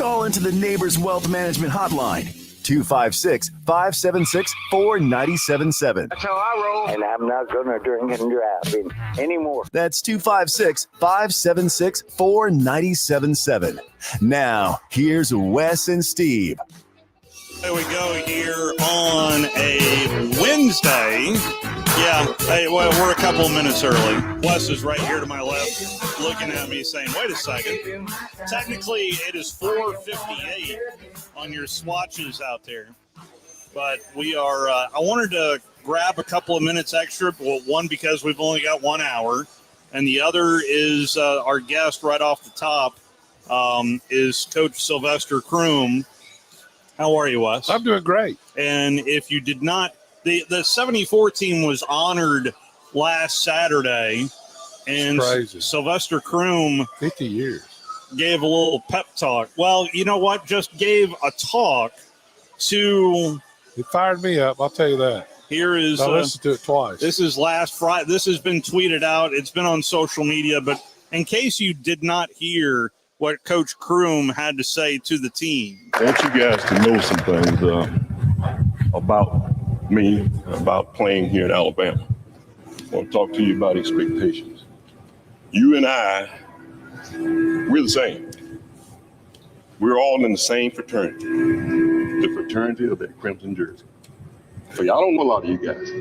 Call into the Neighbors Wealth Management Hotline, 256-576-4977. That's how I roll. And I'm not going to drink and drive anymore. That's 256-576-4977. Now, here's Wes and Steve. There we go here on a Wednesday. Yeah, hey, well, we're a couple of minutes early. Wes is right here to my left looking at me saying, wait a second. Technically, it is 4:58 on your swatches out there. But we are, I wanted to grab a couple of minutes extra. Well, one, because we've only got 1 hour. And the other is our guest right off the top is Coach Sylvester Croom. How are you, Wes? I'm doing great. And if you did not, the 74 team was honored last Saturday. And Sylvester Croom 50 years gave a little pep talk. Well, you know what? Just gave a talk to. It fired me up. I'll tell you that. Here is. I listened to it twice. This is last Friday. This has been tweeted out. It's been on social media. But in case you did not hear what Coach Croom had to say to the team. I want you guys to know some things about me, about playing here in Alabama. I want to talk to you about expectations. You and I, we're the same. We're all in the same fraternity, the fraternity of that crimson jersey. So y'all don't know a lot of you guys,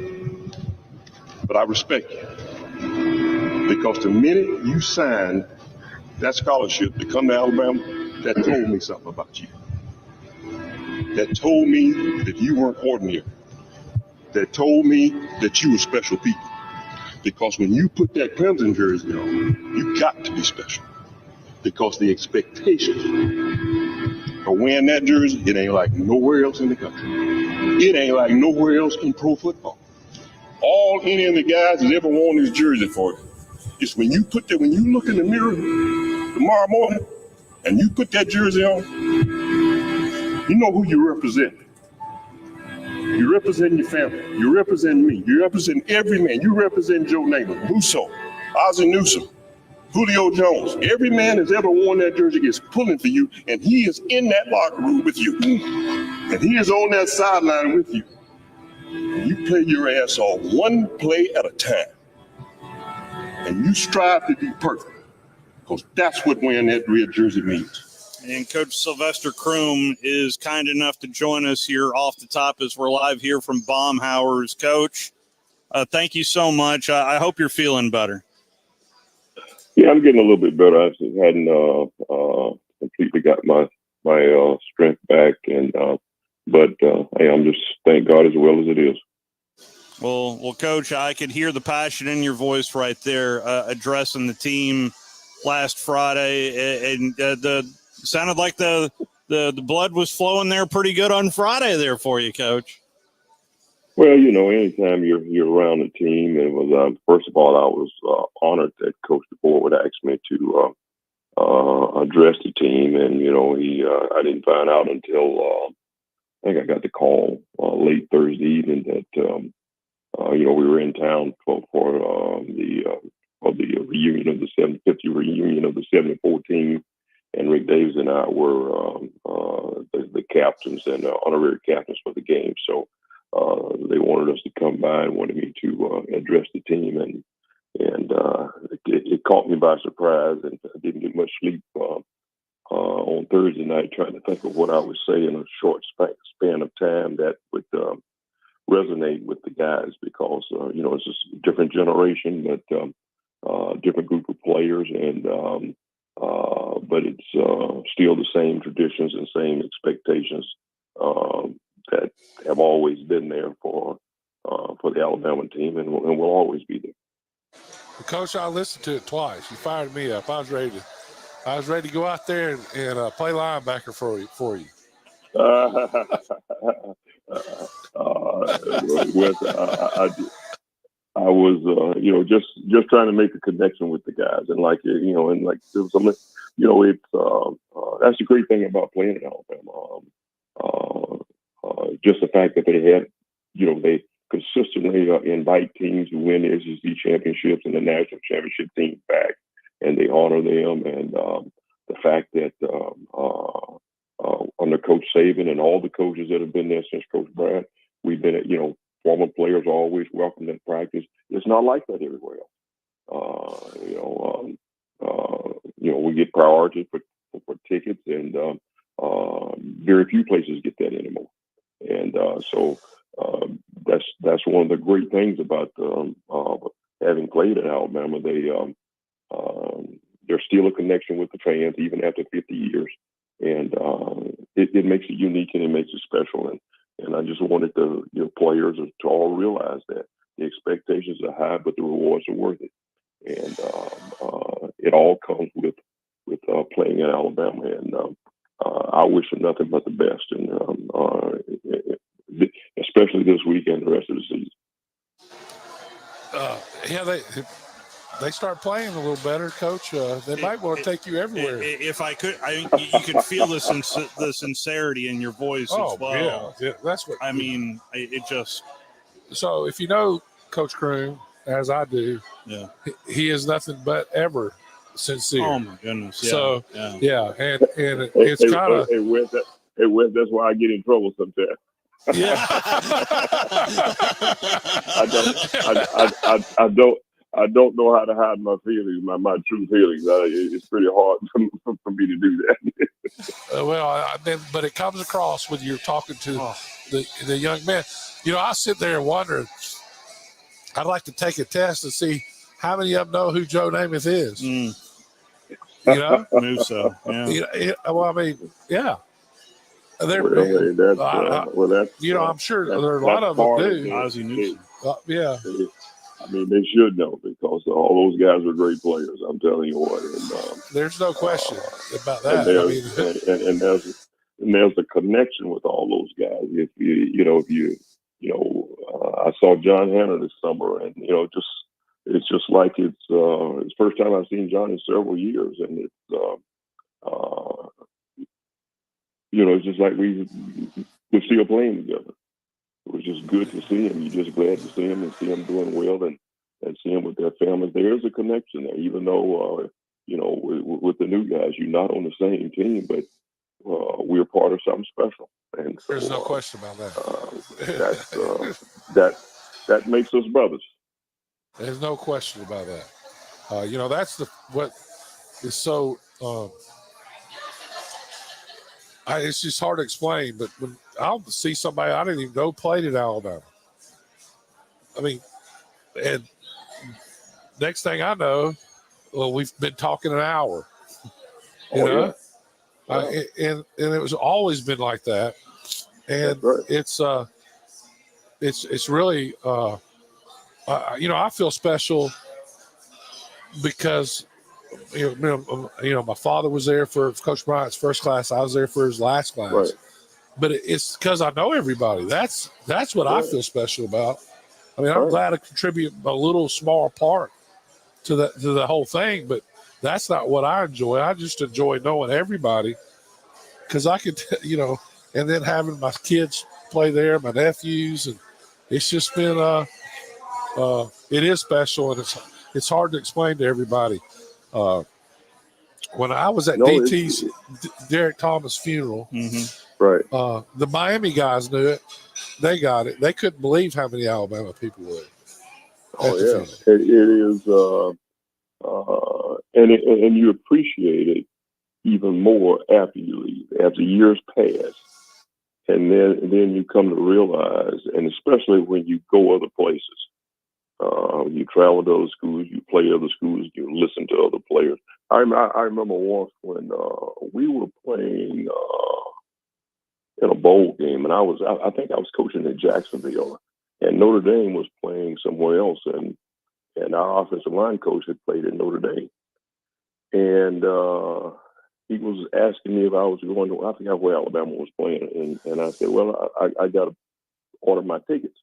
but I respect you because the minute you signed that scholarship to come to Alabama, that told me something about you. That told me that you weren't ordinary. That told me that you were special people. Because when you put that crimson jersey on, you got to be special. Because the expectations for wearing that jersey, it ain't like nowhere else in the country. It ain't like nowhere else in pro football. All any of the guys has ever worn this jersey for is when you put that, when you look in the mirror tomorrow morning and you put that jersey on, you know who you represent. You represent your family. You represent me. You represent every man. You represent Joe Namath, Musso, Ozzie Newsome, Julio Jones. Every man that's ever worn that jersey is pulling for you, and he is in that locker room with you. And he is on that sideline with you. You play your ass off one play at a time. And you strive to be perfect, because that's what wearing that red jersey means. And Coach Sylvester Croom is kind enough to join us here off the top as we're live here from Baumhower's. Coach, thank you so much. I hope you're feeling better. Yeah, I'm getting a little bit better. I just hadn't completely got my strength back, and but hey, I'm just thank God as well as it is. Well, Coach, I could hear the passion in your voice right there, addressing the team last Friday, and the sounded like the blood was flowing there pretty good on Friday there for you, Coach. Well, you know, anytime you're around the team, it was first of all, I was honored that Coach DeBoer would ask me to address the team, and you know, I didn't find out until I think I got the call late Thursday evening that you know, we were in town for the reunion of the 750 reunion of the 74 team. And Rick Davis and I were the captains and honorary captains for the game. So they wanted us to come by and wanted me to address the team. And it caught me by surprise, and I didn't get much sleep on Thursday night trying to think of what I would say in a short span of time that would resonate with the guys, because, you know, it's just a different generation, but different group of players, and but it's still the same traditions and same expectations that have always been there for the Alabama team, and will always be there. Well, Coach, I listened to it twice. You fired me up. I was ready to go out there and play linebacker for you. I was, you know, just trying to make a connection with the guys, and like, you know, and like there was something, you know, it's that's the great thing about playing in Alabama. Just the fact that they had, you know, they consistently invite teams who win the SEC championships and the national championship teams back, and they honor them, and the fact that under Coach Saban and all the coaches that have been there since Coach Bryant. We've been, former players are always welcome at practice. It's not like that everywhere else. We get priority for tickets, and very few places get that anymore. And that's one of the great things about having played at Alabama. There's still a connection with the fans even after 50 years, and it makes it unique and it makes it special. And I just wanted the players to all realize that the expectations are high, but the rewards are worth it. And it all comes with playing at Alabama. And I wish them nothing but the best, and especially this weekend, the rest of the season. They start playing a little better, Coach. They might want to take you everywhere. If I could, you could feel the sincerity in your voice as well. Yeah, that's what I mean. It just. So if you know Coach Croom, as I do, yeah, he is nothing but ever sincere. Oh my goodness! Yeah, so yeah. And it's kind of. Hey, Wes, that's why I get in trouble sometimes. Yeah. I don't know how to hide my feelings, my true feelings. It's pretty hard for me to do that. But it comes across when you're talking to the young man. I sit there and wonder. I'd like to take a test and see how many of them know who Joe Namath is. Move so. Yeah. Yeah. I'm sure there are a lot of them do. Ozzie Newsome. Yeah. I mean, they should know because all those guys are great players. I'm telling you what. And, there's no question about that. And there's a connection with all those guys. If I saw John Hanna this summer, and it's just like it's the first time I've seen John in several years, and it's just like we're still playing together. It was just good to see him. You're just glad to see him and see him doing well and see him with their families. There's a connection there, even though, with the new guys, you're not on the same team, but we're part of something special. And so, there's no question about that. That makes us brothers. There's no question about that. That's what is so. It's just hard to explain, but when I'll see somebody I didn't even know played at Alabama. I mean, and next thing I know, we've been talking an hour. And it was always been like that, and right. it's really I feel special because. My father was there for Coach Bryant's first class. I was there for his last class. Right. But it's because I know everybody. That's what I feel special about. I mean, I'm glad to contribute a little small part to the whole thing, but that's not what I enjoy. I just enjoy knowing everybody because I could, and then having my kids play there, my nephews, and it's just been it is special, and it's hard to explain to everybody. When I was at DT's Derek Thomas funeral, right? The Miami guys knew it. They got it. They couldn't believe how many Alabama people were. Oh yeah, it is, and you appreciate it even more after you leave, after years pass, and then you come to realize, and especially when you go other places. You travel to other schools, you play other schools, you listen to other players. I remember once when we were playing in a bowl game, and I think I was coaching in Jacksonville, and Notre Dame was playing somewhere else, and our offensive line coach had played at Notre Dame, and he was asking me if I was going to. I forgot where Alabama was playing, and I said, well, I got to order my tickets.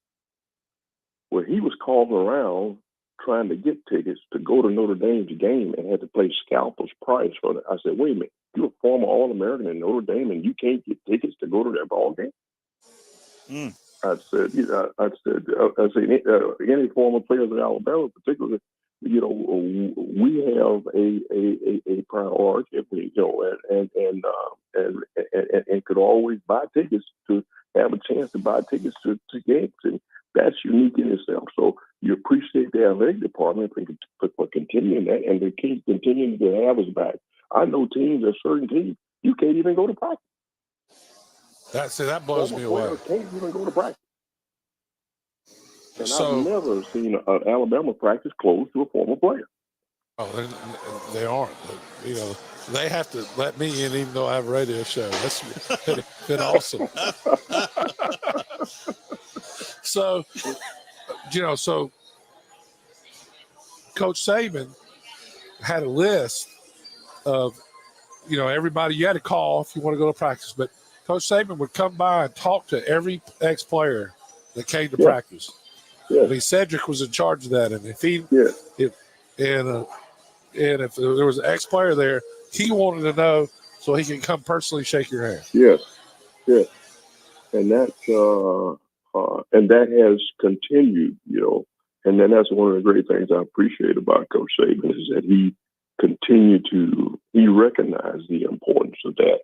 Well, he was calling around trying to get tickets to go to Notre Dame's game and had to pay scalper's price for it. I said, wait a minute, you're a former All-American in Notre Dame and you can't get tickets to go to their ball game? I said, any former players in Alabama, particularly, we have a priority, and could always buy tickets to have a chance to buy tickets to games, and that's unique in itself. So you appreciate the athletic department for continuing that, and they keep continuing to have us back. I know teams, at certain teams, you can't even go to practice. That blows me away. Can't even go to practice. And So, I've never seen an Alabama practice closed to a former player. Oh, they aren't. You know, they have to let me in even though I have a radio show. That's been awesome. So, so Coach Saban had a list of, everybody you had to call if you want to go to practice. But Coach Saban would come by and talk to every ex-player that came to practice. Yeah. I mean, Cedric was in charge of that, and if there was an ex-player there, he wanted to know so he can come personally shake your hand. Yes, and that has continued, and then that's one of the great things I appreciate about Coach Saban is that he recognized the importance of that,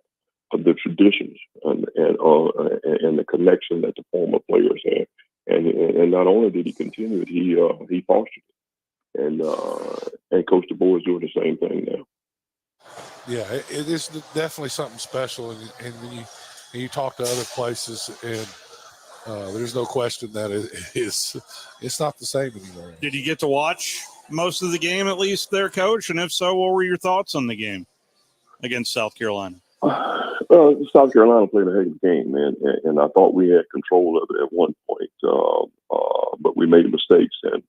of the traditions and the connection that the former players had, and not only did he continue it, he fostered it, and Coach DeBoer is doing the same thing now. Yeah, it is definitely something special, and you talk to other places, and there's no question that it's not the same anymore. Did you get to watch most of the game, at least there, Coach? And if so, what were your thoughts on the game against South Carolina? South Carolina played a heck of a game, man, and I thought we had control of it at one point, but we made mistakes, and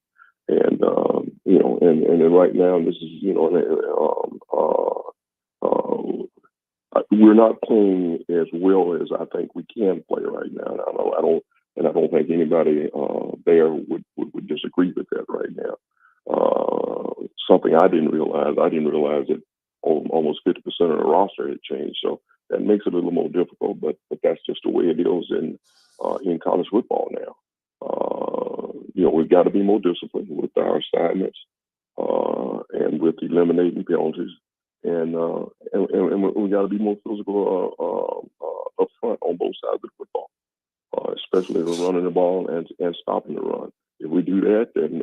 then right now this is we're not playing as well as I think we can play right now. I don't think anybody there would disagree with that right now. Something I didn't realize that almost 50% of the roster had changed, so that makes it a little more difficult. But that's just the way it is in college football now. We've got to be more disciplined with our assignments and with eliminating penalties. And we got to be more physical up front on both sides of the football, especially running the ball and stopping the run. If we do that, and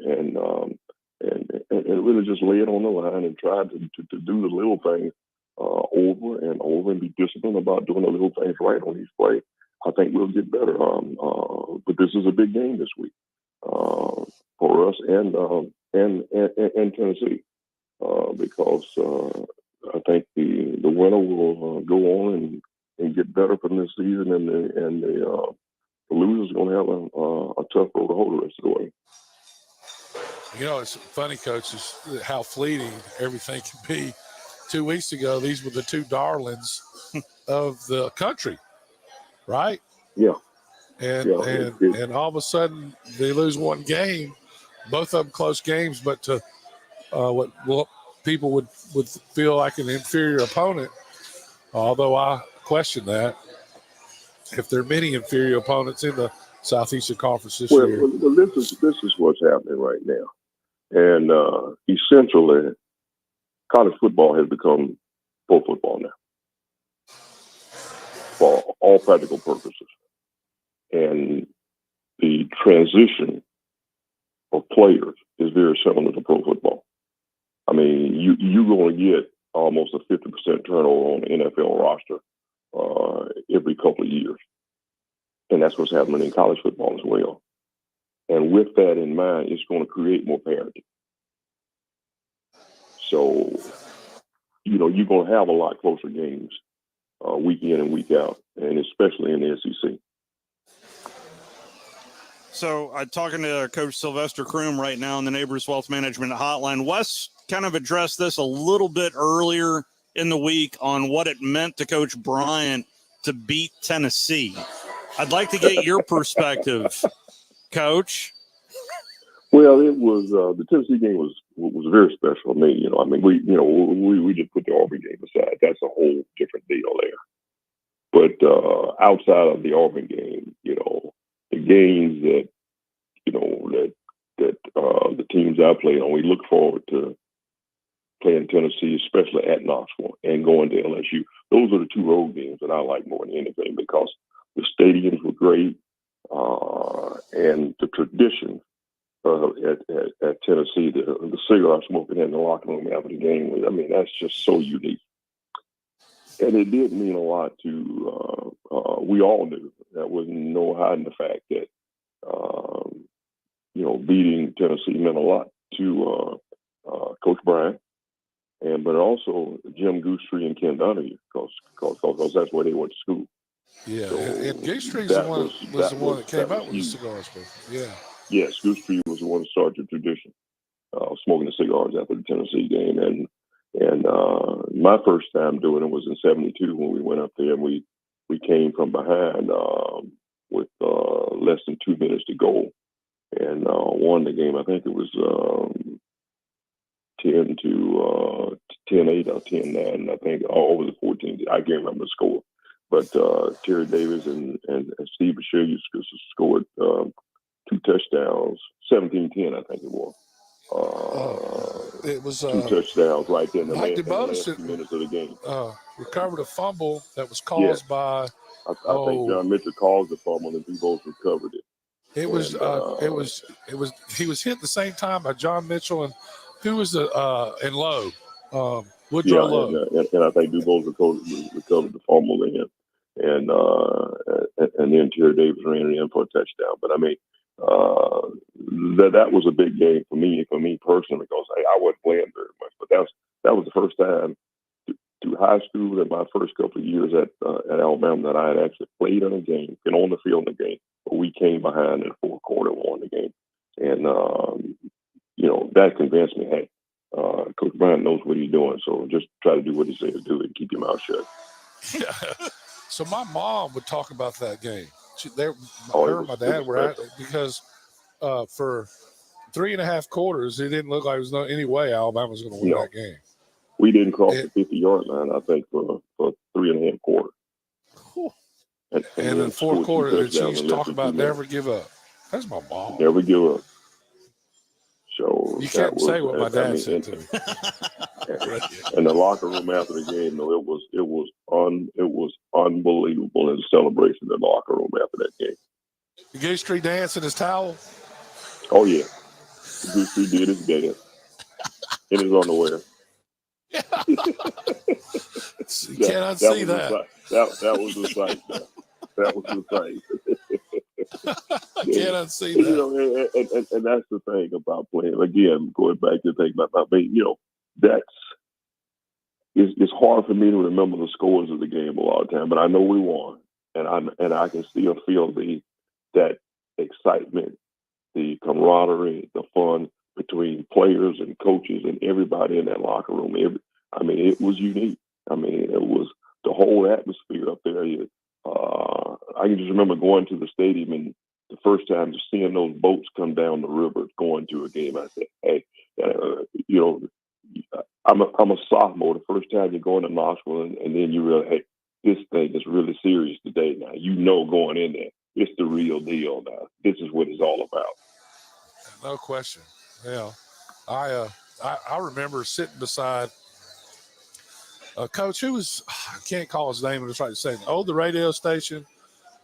really just lay it on the line and try to do the little things over and over and be disciplined about doing the little things right on each play, I think we'll get better. But this is a big game this week for us and Tennessee because. I think the winner will go on and get better from this season, and the loser's going to have a tough road to hold the rest of the way. It's funny, Coach, is how fleeting everything can be. 2 weeks ago, these were the two darlings of the country, right? Yeah. And all of a sudden they lose one game, both of them close games, but to what people would feel like an inferior opponent, although I question that. If there are many inferior opponents in the Southeastern Conference this year. Well, this is what's happening right now. And essentially, college football has become pro football now for all practical purposes. And the transition of players is very similar to pro football. I mean, you're going to get almost a 50% turnover on the NFL roster every couple of years. And that's what's happening in college football as well. And with that in mind, it's going to create more parity. So, you're going to have a lot closer games week in and week out, and especially in the SEC. So I'm talking to Coach Sylvester Croom right now on the Neighbors Wealth Management Hotline. Wes kind of addressed this a little bit earlier in the week on what it meant to Coach Bryant to beat Tennessee. I'd like to get your perspective, Coach. Well, it was the Tennessee game was very special to me. We just put the Auburn game aside. That's a whole different deal there. But outside of the Auburn game, the games that the teams I played on, we look forward to playing Tennessee, especially at Knoxville, and going to LSU. those are the two road games that I like more than anything because the stadiums were great and the tradition at Tennessee, the cigar smoking in the locker room after the game. I mean, that's just so unique. And it did mean a lot to, we all knew there was no hiding the fact that, beating Tennessee meant a lot to Coach Bryant, but also Jim Goostree and Ken Donahue, because that's where they went to school. Yeah, so and Goostree was the one that came up with the cigars. Yeah. Yes, Goostree was the one that started the tradition of smoking the cigars after the Tennessee game. And my first time doing it was in '72 when we went up there and we came from behind with less than 2 minutes to go and won the game. I think it was 10-8 or 10-9. I think over the 14. I can't remember the score, but Terry Davis and Steve Bashir scored 2 touchdowns, 17-10, I think it was. It was 2 touchdowns right there in the Mike last 2 minutes of the game. Recovered a fumble that was caused by. I think John Mitchell caused the fumble and DuBose recovered it. It was he was hit at the same time by John Mitchell and who was and Lowe, Woodrow Lowe. And I think DuBose recovered the fumble then, and then Terry Davis ran it in for a touchdown. But I mean, that was a big game for me personally because I wasn't playing very much. But that was the first time through high school and my first couple of years at Alabama that I had actually played in a game, been on the field in a game, but we came behind in the fourth quarter and won the game. And, that convinced me, hey, Coach Bryant knows what he's doing, so just try to do what he said to do and keep your mouth shut. Yeah. So my mom would talk about that game. Her and my dad were at it because for 3.5 quarters, it didn't look like there was any way Alabama was going to win that game. We didn't cross the 50-yard line, I think, for 3.5 quarters. And in the fourth quarter, she's talking about never give up. That's my mom. Never give up. So you can't say what my dad said to me. And the locker room after the game, though, it was unbelievable in the celebration in the locker room after that game. The Goostree dance in his towel. Oh yeah, Goostree did his dance in his underwear. You can't unsee that. That was the sight. That was the sight. I can't unsee that. And that's the thing about playing. Again, going back to the thing about it's hard for me to remember the scores of the game a lot of time, but I know we won, and I can still feel that excitement, the camaraderie, the fun between players and coaches and everybody in that locker room. It was unique. It was the whole atmosphere up there. I can just remember going to the stadium and the first time just seeing those boats come down the river going to a game. I said, hey, I'm a sophomore. The first time you're going to Knoxville and then you realize, hey, this thing is really serious today now. Going in there, it's the real deal now. This is what it's all about. No question. Yeah. I remember sitting beside a coach who was, I can't call his name, but it's right to say, owned the radio station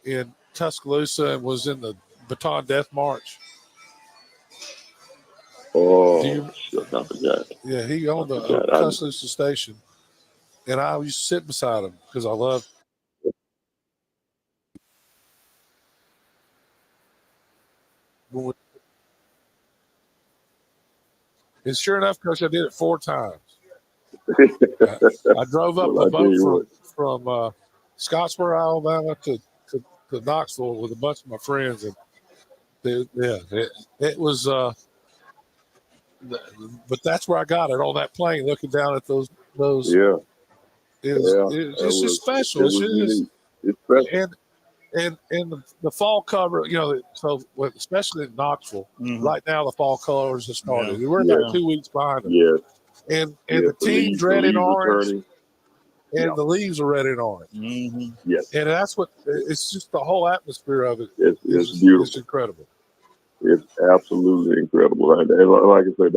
in Tuscaloosa and was in the Baton Death March. Oh, I forgot. Yeah, he owned the Tuscaloosa station. And I used to sit beside him because I loved. And sure enough, Coach, I did it 4 times. I drove up a boat from Scottsboro, Alabama to Knoxville with a bunch of my friends. And it was, but that's where I got it on that plane, looking down at those. Yeah. It's just special. It's special. And the fall cover, so especially in Knoxville, right now the fall colors have started. We're about 2 weeks behind them. Yeah. And the team's red and orange, and the leaves are red and orange. Mm-hmm. Yes. And that's it's just the whole atmosphere of it. It's beautiful. It's incredible. It's absolutely incredible. And like I said,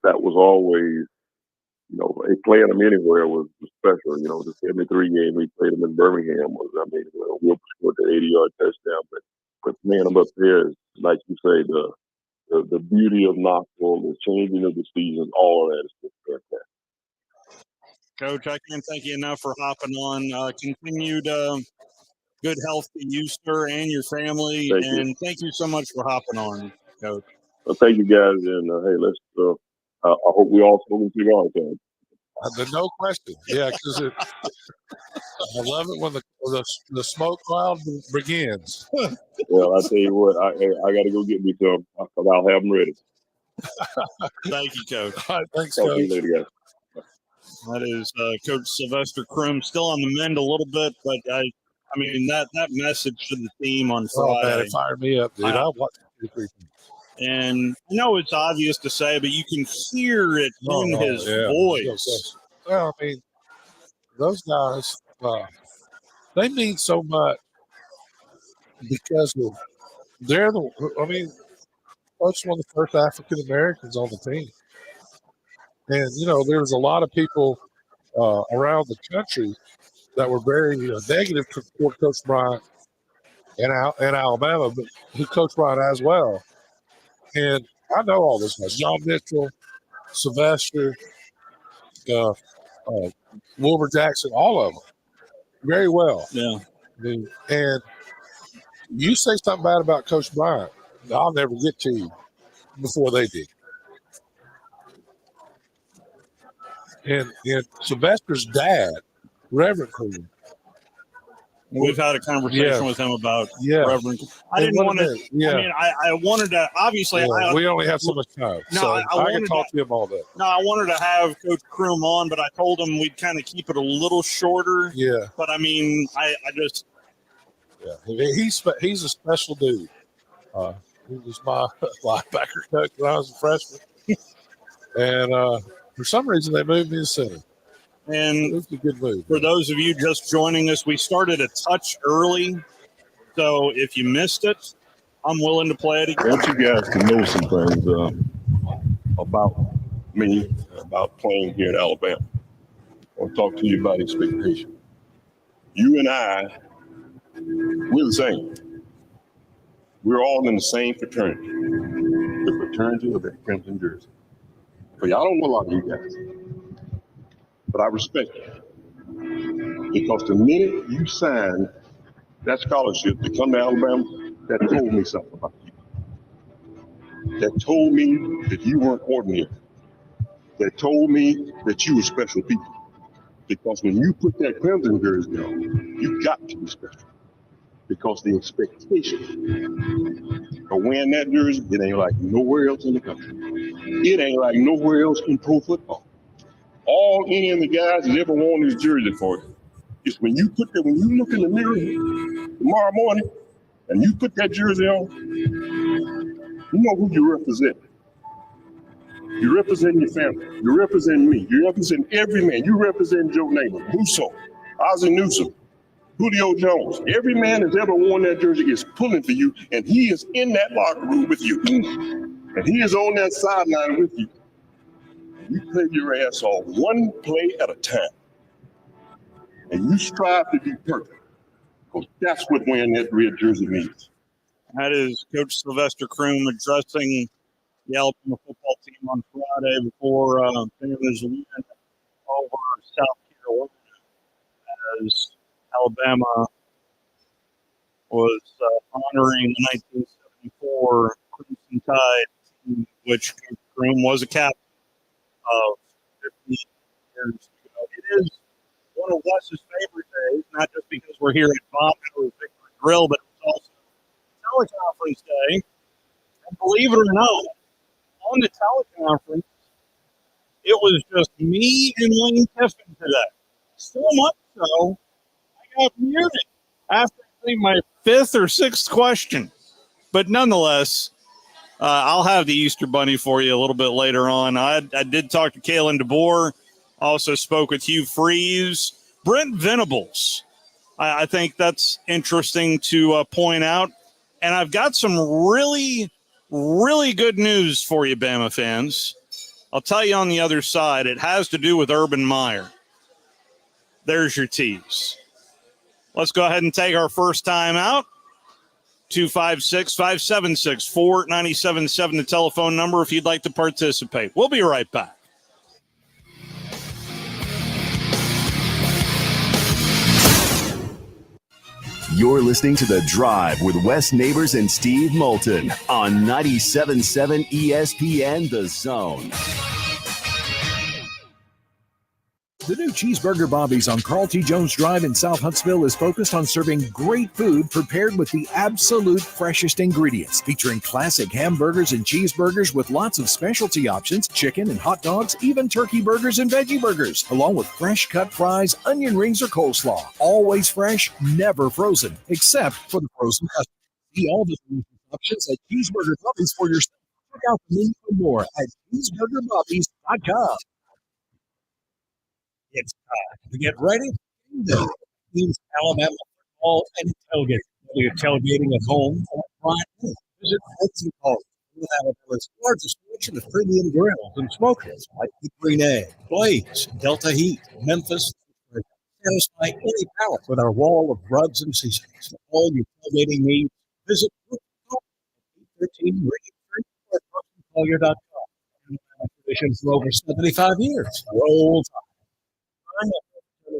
that was always, Playing them anywhere was special. The 73 game we played them in Birmingham Will scored the 80-yard touchdown, but playing them up there is, like you say, the beauty of Knoxville, the changing of the seasons, all of that is just fantastic. Coach, I can't thank you enough for hopping on. Continued good health to you, sir, and your family. Thank you so much for hopping on, Coach. Well, thank you, guys, and hey, let's. I hope we all smoke cigars. No question. Yeah, because I love it when the smoke cloud begins. Well, I tell you what, I got to go get me some. I'll have them ready. Thank you, Coach. All right, thanks, Talk Coach. to you later, guys. That is Coach Sylvester Croom, still on the mend a little bit, but I mean that message to the team on Friday. Oh man, it fired me up, dude. I watched it. And I know it's obvious to say, but you can hear it in his voice. Well, I mean, those guys, they mean so much because they're Coach one of the first African Americans on the team. And, there's a lot of people around the country that were very negative toward Coach Bryant in Alabama, but who Coach Bryant as well. And I know all those guys: John Mitchell, Sylvester, Wilbur Jackson, all of them, very well. Yeah. And you say something bad about Coach Bryant, I'll never get to you before they did. And Sylvester's dad, Reverend Croom. We've had a conversation with him about Reverend. I didn't want to. Yeah. I mean, I wanted to. Obviously, we only have so much time. No, so I can talk to him all day. No, I wanted to have Coach Croom on, but I told him we'd kind of keep it a little shorter. Yeah. But I mean, I just. Yeah, he's a special dude. He was my linebacker coach when I was a freshman, and for some reason they moved me to center. And it was a good move. For those of you just joining us, we started a touch early, so if you missed it, I'm willing to play it again. I want you guys to know some things about me, about playing here in Alabama. I want to talk to you about expectation. You and I, we're the same. We're all in the same fraternity, the fraternity of that crimson jersey. But y'all don't know a lot of you guys. But I respect you. Because the minute you signed that scholarship to come to Alabama, that told me something about you. That told me that you weren't ordinary. That told me that you were special people. Because when you put that crimson jersey on, you got to be special. Because the expectation of wearing that jersey, it ain't like nowhere else in the country. It ain't like nowhere else in pro football. All any of the guys that ever worn this jersey for you is when you look in the mirror tomorrow morning and you put that jersey on, you know who you represent. You represent your family. You represent me. You represent every man. You represent Joe Namath, Musso, Ozzie Newsome, Julio Jones. Every man that's ever worn that jersey is pulling for you, and he is in that locker room with you. And he is on that sideline with you. You play your ass off one play at a time. And you strive to be perfect. Because that's what wearing that red jersey means. That is Coach Sylvester Croom addressing the Alabama football team on Friday before Bama's win over South Carolina, as Alabama was honoring the 1974 Crimson Tide team, which Coach Croom was a captain of 15 years ago. It is one of Wes's favorite days, not just because we're here at Baumhower Victory Grille, but it's also teleconference day. And believe it or not, on the teleconference, it was just me and Lane Kiffin today. So much so, I got muted after I think my fifth or sixth question. But nonetheless, I'll have the Easter Bunny for you a little bit later on. I did talk to Kalen DeBoer, also spoke with Hugh Freeze, Brent Venables. I think that's interesting to point out. And I've got some really, really good news for you, Bama fans. I'll tell you on the other side, it has to do with Urban Meyer. There's your tease. Let's go ahead and take our first time out. 256-576-4977, the telephone number if you'd like to participate. We'll be right back. You're listening to The Drive with Wes Neighbors and Steve Moulton on 97.7 ESPN The Zone. The new Cheeseburger Bobby's on Carl T. Jones Drive in South Huntsville is focused on serving great food prepared with the absolute freshest ingredients, featuring classic hamburgers and cheeseburgers with lots of specialty options, chicken and hot dogs, even turkey burgers and veggie burgers, along with fresh cut fries, onion rings, or coleslaw. Always fresh, never frozen, except for the frozen customers. See all the options at Cheeseburger Bobby's for yourself. Check out the menu for more at cheeseburgerbobbies.com. It's time to get ready for Teams Alabama football and tailgate. Whether you're tailgating at home or right now, visit Moulton with Alabama's largest selection of premium grills and smokers like the Green Egg, Blaze, Delta Heat, Memphis. Satisfy any palate with our wall of rubs and seasonings. For all your tailgating needs, visit Moulton at 813 Reading Street or Collier.com. Tradition for over 75 years. Roll Tide.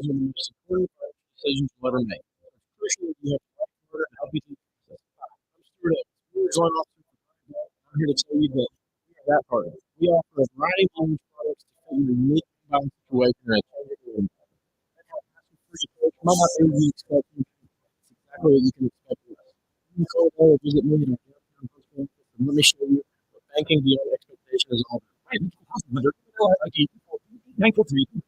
Decisions will ever make. It's crucial that you have the right order and help you take the process. I'm here to tell you that we are that partner. We offer a variety of loan products to fit your unique combined situation and target. Might not be what you expect. It's exactly what you can expect from us. You can call or visit me in our downtown post office and let me show you what banking beyond expectation is all about. Thankful for you.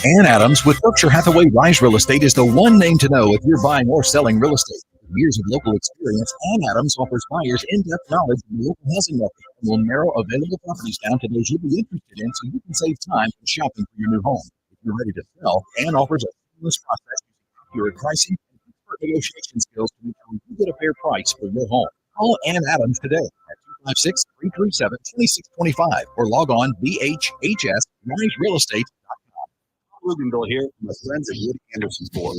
Ann Adams with Berkshire Hathaway Rise Real Estate is the one name to know if you're buying or selling real estate. With years of local experience, Ann Adams offers buyers in-depth knowledge of the local housing market and will narrow available properties down to those you'll be interested in so you can save time when shopping for your new home. If you're ready to sell, Ann offers a seamless process using accurate pricing and expert negotiation skills to make sure you get a fair price for your home. Call Ann Adams today at 256-337-2625 or log on bhhsriserealestate.com. Rubenville here from my friends at Woody Anderson Ford.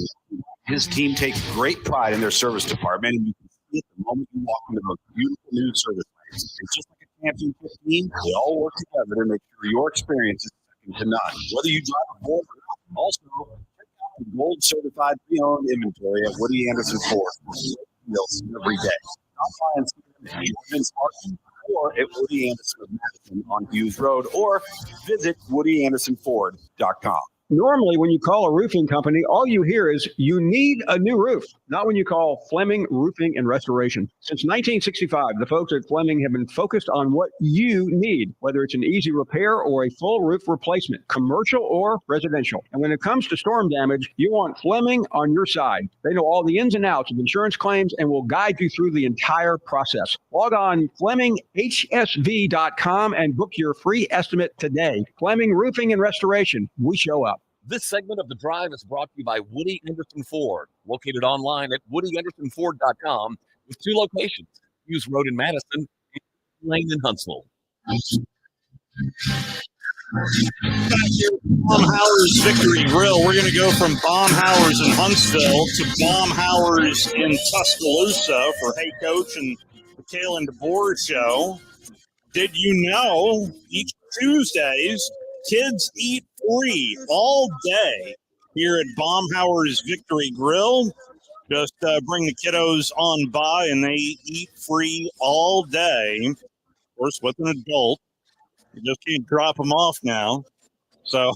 His team takes great pride in their service department, and you can see it the moment you walk into those beautiful new service lanes. It's just like a championship team. They all work together to make sure your experience is second to none. Whether you drive a Ford or not, also check out the gold certified pre-owned inventory at Woody Anderson Ford. Deals every day. Stop by and see them at Woodman's Parking or at Woody Anderson of Madison on Hughes Road, or visit WoodyAndersonFord.com. Normally, when you call a roofing company, all you hear is you need a new roof. Not when you call Fleming Roofing and Restoration. Since 1965, the folks at Fleming have been focused on what you need, whether it's an easy repair or a full roof replacement, commercial or residential. And when it comes to storm damage, you want Fleming on your side. They know all the ins and outs of insurance claims and will guide you through the entire process. Log on FlemingHSV.com and book your free estimate today. Fleming Roofing and Restoration. We show up. This segment of The Drive is brought to you by Woody Anderson Ford, located online at WoodyAndersonFord.com with two locations, Hughes Road in Madison and Lane in Huntsville. Back here at Baumhower's Victory Grill. We're going to go from Baumhower's in Huntsville to Baumhower's in Tuscaloosa for Hey Coach and the Kale and DeBoer show. Did you know each Tuesdays kids eat free all day here at Baumhower's Victory Grill? Just bring the kiddos on by and they eat free all day. Of course, with an adult. You just can't drop them off now. So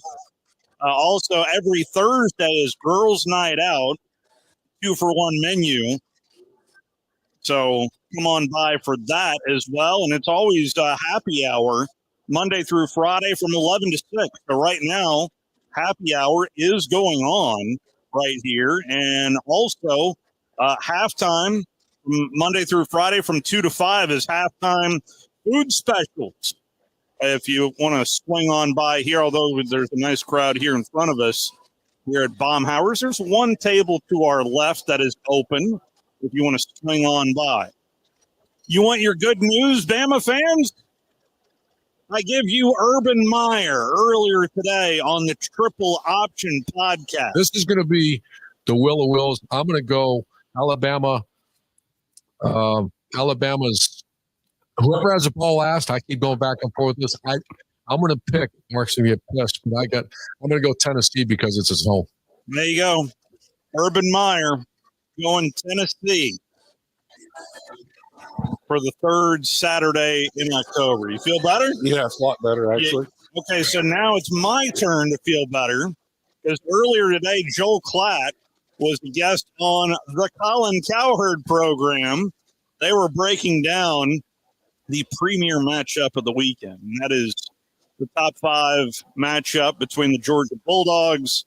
also every Thursday is girls' night out, 2-for-1 menu. So come on by for that as well. And it's always happy hour Monday through Friday from 11 to 6. So right now, happy hour is going on right here. And also halftime Monday through Friday from 2 to 5 is halftime food specials. If you want to swing on by here, although there's a nice crowd here in front of us here at Baumhower's, there's one table to our left that is open if you want to swing on by. You want your good news, Bama fans? I give you Urban Meyer earlier today on the Triple Option podcast. This is going to be the will of wills. I'm going to go Alabama. Alabama's whoever has the ball last. I keep going back and forth with this. I'm going to pick. Mark's going to get pissed, but I'm going to go Tennessee because it's his home. There you go, Urban Meyer going Tennessee for the third Saturday in October. You feel better? Yeah, it's a lot better, actually. Yeah. Okay, so now it's my turn to feel better because earlier today, Joel Klatt was a guest on the Colin Cowherd program. They were breaking down the premier matchup of the weekend, and that is the top 5 matchup between the Georgia Bulldogs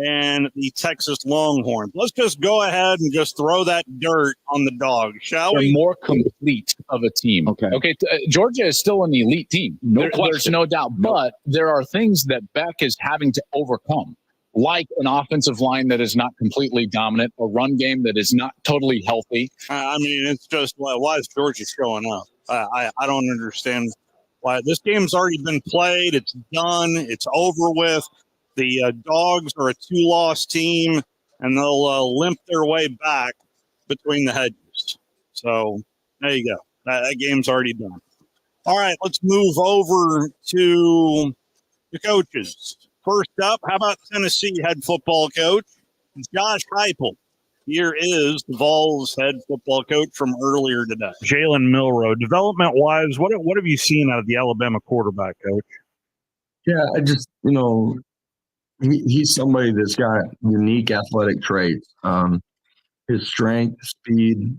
and the Texas Longhorns. Let's just go ahead and just throw that dirt on the dog, shall we? They're more complete of a team. Okay. Georgia is still an elite team. There's no doubt. But there are things that Beck is having to overcome, like an offensive line that is not completely dominant, a run game that is not totally healthy. I mean, it's just, why is Georgia showing up? I don't understand why. This game's already been played. It's done. It's over with. The Dogs are a 2-loss team, and they'll limp their way back between the hedges. So there you go. That game's already done. All right, let's move over to the coaches. First up, how about Tennessee head football coach Josh Heupel? Here is the Vols head football coach from earlier today. Jalen Milroe. Development-wise, what have you seen out of the Alabama quarterback, coach? Yeah, I just, he's somebody that's got unique athletic traits. His strength, speed,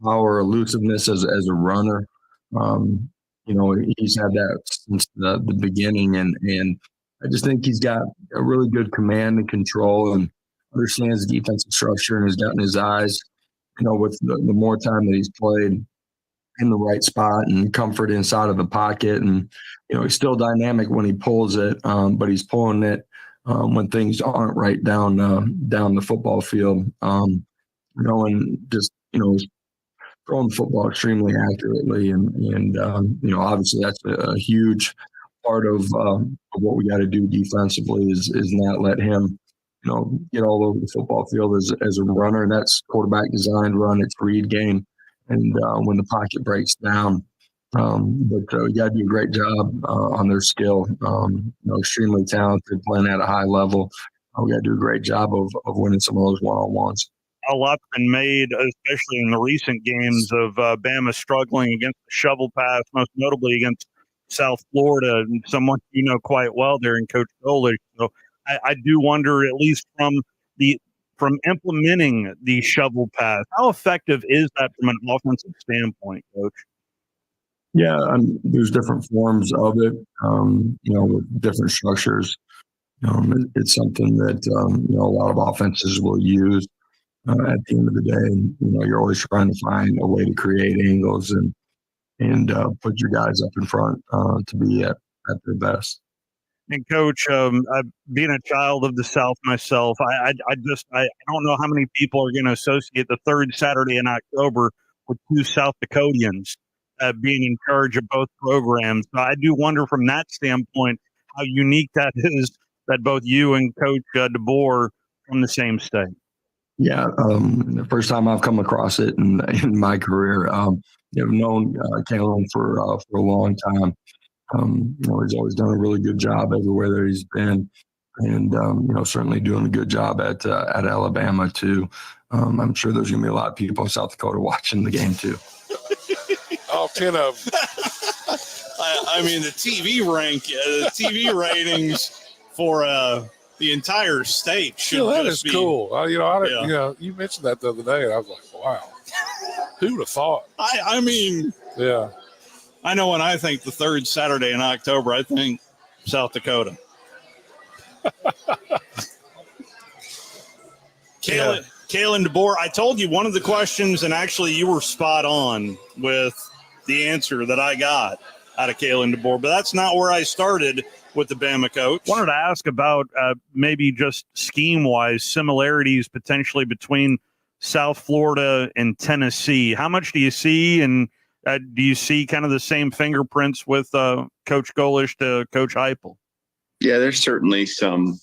power, elusiveness as a runner. He's had that since the beginning, and I just think he's got a really good command and control and understands the defensive structure and has gotten his eyes, with the more time that he's played in the right spot and comfort inside of the pocket. And, he's still dynamic when he pulls it, but he's pulling it when things aren't right down the football field. And just, he's throwing the football extremely accurately. And obviously that's a huge part of what we got to do defensively is not let him, get all over the football field as a runner. And that's quarterback designed run. It's read game. And when the pocket breaks down, but you got to do a great job on their skill. Extremely talented, playing at a high level. We got to do a great job of winning some of those one-on-ones. A lot's been made, especially in the recent games, of Bama struggling against the shovel pass, most notably against South Florida, and someone quite well there in Coach Golich. So I do wonder, at least from implementing the shovel pass, how effective is that from an offensive standpoint, Coach? Yeah, there's different forms of it, with different structures. It's something that, a lot of offenses will use at the end of the day. You're always trying to find a way to create angles and put your guys up in front to be at their best. And Coach, being a child of the South myself, I don't know how many people are going to associate the third Saturday in October with 2 South Dakotians being in charge of both programs. So I do wonder from that standpoint how unique that is that both you and Coach DeBoer from the same state. Yeah, the first time I've come across it in my career. I've known Kalen for a long time. He's always done a really good job everywhere that he's been, and certainly doing a good job at Alabama too. I'm sure there's going to be a lot of people in South Dakota watching the game too. All 10 of them. I mean, the TV ratings for the entire state should that just is be cool. You mentioned that the other day, and I was like, wow, who would have thought? I mean, yeah. I know when I think the third Saturday in October, I think South Dakota. Kalen DeBoer, I told you one of the questions, and actually you were spot on with the answer that I got out of Kalen DeBoer, but that's not where I started with the Bama coach. Wanted to ask about maybe just scheme-wise similarities potentially between South Florida and Tennessee. How much do you see, and Do you see kind of the same fingerprints with Coach Golish to Coach Heupel? Yeah, there's certainly some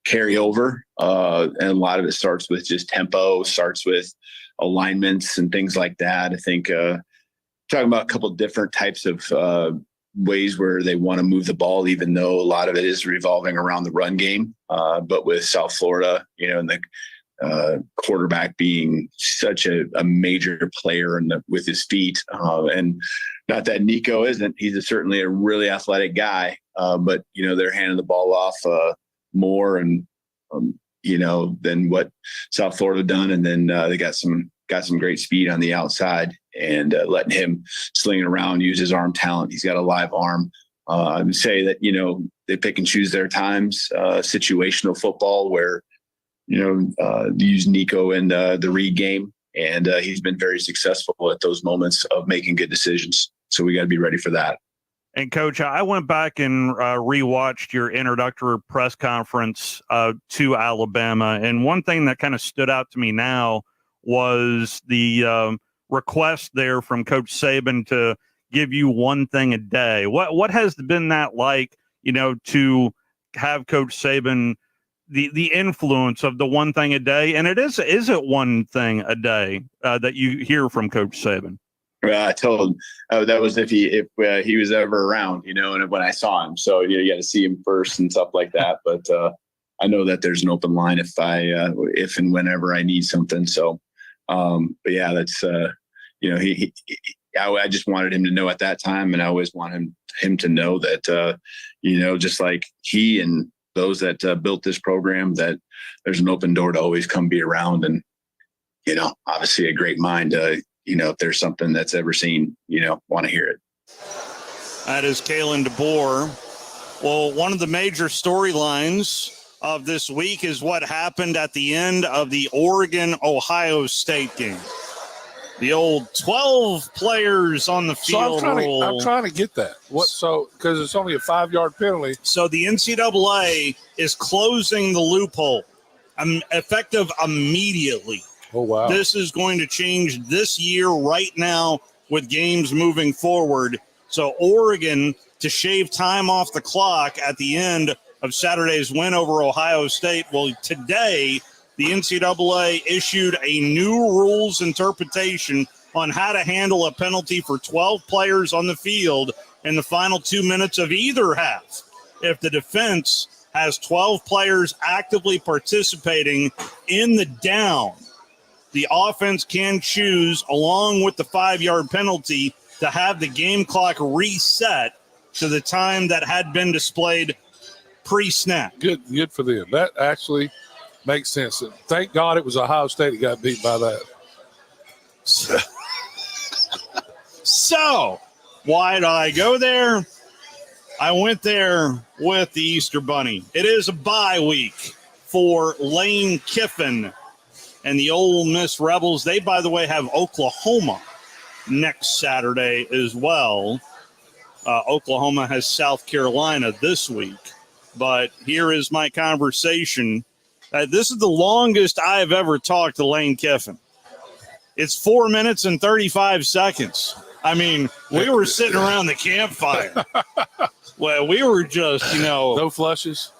carryover, and a lot of it starts with just tempo, starts with alignments and things like that. I think talking about a couple of different types of ways where they want to move the ball, even though a lot of it is revolving around the run game. But with South Florida, and the quarterback being such a major player with his feet, and not that Nico isn't, he's certainly a really athletic guy, but they're handing the ball off more and than what South Florida done, and then they got some great speed on the outside and letting him sling it around, use his arm talent. He's got a live arm. I would say that they pick and choose their times, situational football where use Nico in the read game, and he's been very successful at those moments of making good decisions. So we got to be ready for that. And Coach, I went back and rewatched your introductory press conference to Alabama, and one thing that kind of stood out to me now was the request there from Coach Saban to give you one thing a day. What has been that like? To have Coach Saban, the influence of the one thing a day, and is it one thing a day that you hear from Coach Saban? I told him that was if he was ever around, and when I saw him. So you got to see him first and stuff like that. But I know that there's an open line if and whenever I need something. So, but yeah, that's I just wanted him to know at that time, and I always want him to know that just like he and those that built this program, that there's an open door to always come be around, and obviously a great mind. If there's something that's ever seen, want to hear it. That is Kalen DeBoer. Well, one of the major storylines of this week is what happened at the end of the Oregon-Ohio State game. The old 12 players on the field rule. I'm trying to get that. Because it's only a 5-yard penalty. So the NCAA is closing the loophole, effective immediately. Oh, wow. This is going to change this year right now with games moving forward. So Oregon, to shave time off the clock at the end of Saturday's win over Ohio State. Well, today, the NCAA issued a new rules interpretation on how to handle a penalty for 12 players on the field in the final 2 minutes of either half. If the defense has 12 players actively participating in the down, the offense can choose, along with the 5-yard penalty, to have the game clock reset to the time that had been displayed pre-snap. Good for them. That actually makes sense. And thank God it was Ohio State that got beat by that. So, why did I go there? I went there with the Easter Bunny. It is a bye week for Lane Kiffin and the Ole Miss Rebels. They, by the way, have Oklahoma next Saturday as well. Oklahoma has South Carolina this week. But here is my conversation. This is the longest I have ever talked to Lane Kiffin. It's 4 minutes and 35 seconds. I mean, we were sitting around the campfire. Well, we were just, No flushes?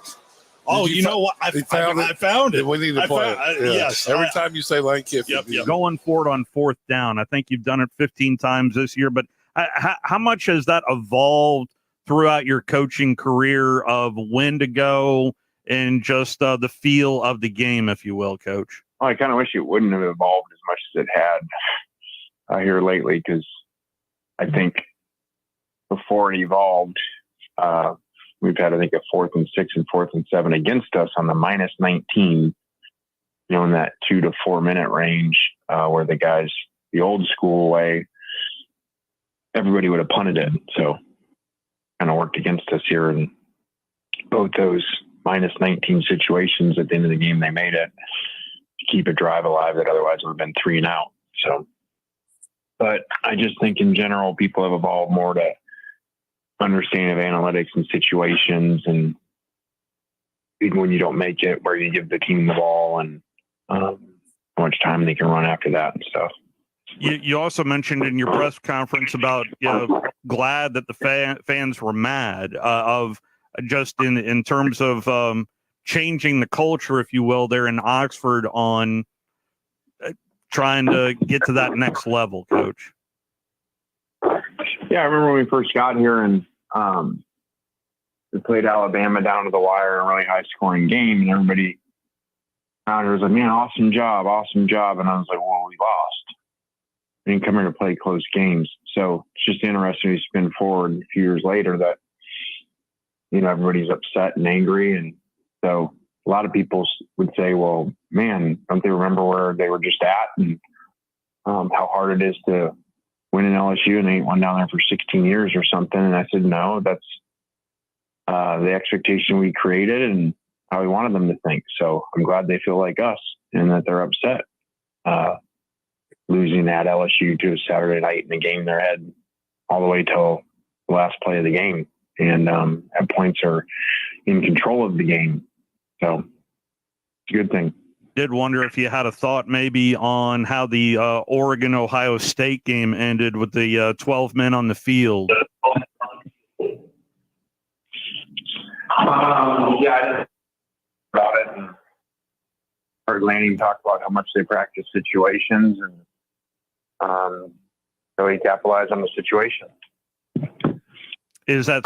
Oh, you know what? I found it. We need to play it. Yeah. Yes. Every time you say Lane Kiffin. Yep. Going for it on fourth down. I think you've done it 15 times this year, but how much has that evolved throughout your coaching career of when to go and just the feel of the game, if you will, Coach? Well, I kind of wish it wouldn't have evolved as much as it had here lately, because I think before it evolved, we've had, I think, a 4th and 6 and 4th and 7 against us on the -19, in that 2 to 4 minute range, where the guys, the old school way, everybody would have punted it. So kind of worked against us here in both those -19 situations. At the end of the game, they made it to keep a drive alive that otherwise would have been 3 and out. So, but I just think in general, people have evolved more to understanding of analytics and situations, and even when you don't make it, where you give the team the ball and how much time they can run after that and stuff. You also mentioned in your press conference about glad that the fans were mad of just in terms of changing the culture, if you will, there in Oxford on trying to get to that next level, Coach. Yeah, I remember when we first got here and we played Alabama down to the wire, a really high-scoring game, and everybody around here was like, man, awesome job. And I was like, well, we lost. We didn't come here to play close games. So it's just interesting to spin forward a few years later that, everybody's upset and angry. And so a lot of people would say, well, man, don't they remember where they were just at and how hard it is to win in LSU, and they ain't won down there for 16 years or something. And I said, no, that's the expectation we created and how we wanted them to think. So I'm glad they feel like us and that they're upset losing at LSU to a Saturday night in a game they had all the way till the last play of the game, and at points are in control of the game. So it's a good thing. Did wonder if you had a thought maybe on how the Oregon-Ohio State game ended with the 12 men on the field. Yeah, about it, and heard Lanning talk about how much they practice situations and really capitalize on the situation. Is that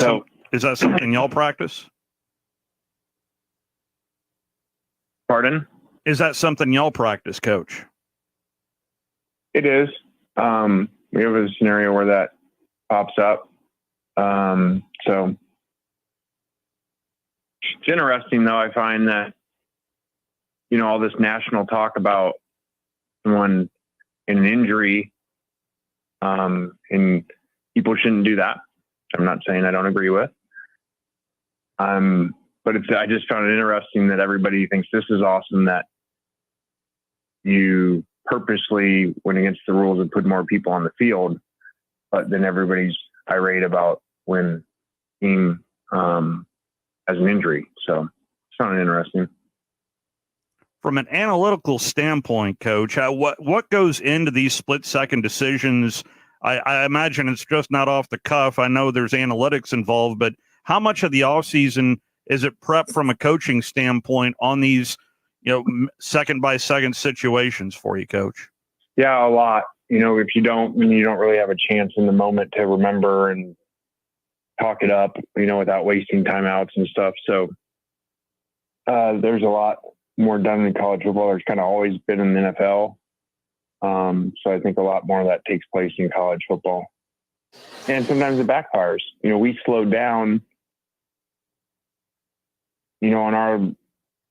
something y'all practice? Pardon? Is that something y'all practice, Coach? It is. We have a scenario where that pops up. So it's interesting, though. I find that, all this national talk about someone in an injury, and people shouldn't do that. I'm not saying I don't agree with. But I just found it interesting that everybody thinks this is awesome, that you purposely went against the rules and put more people on the field, but then everybody's irate about when team has an injury. So it's found it interesting. From an analytical standpoint, Coach, what goes into these split-second decisions? I imagine it's just not off the cuff. I know there's analytics involved, but how much of the offseason is it prep from a coaching standpoint on these, second-by-second situations for you, Coach? Yeah, a lot. If you don't really have a chance in the moment to remember and talk it up, without wasting timeouts and stuff. So there's a lot more done in college football. There's kind of always been in the NFL. So I think a lot more of that takes place in college football. And sometimes it backfires. We slowed down, on our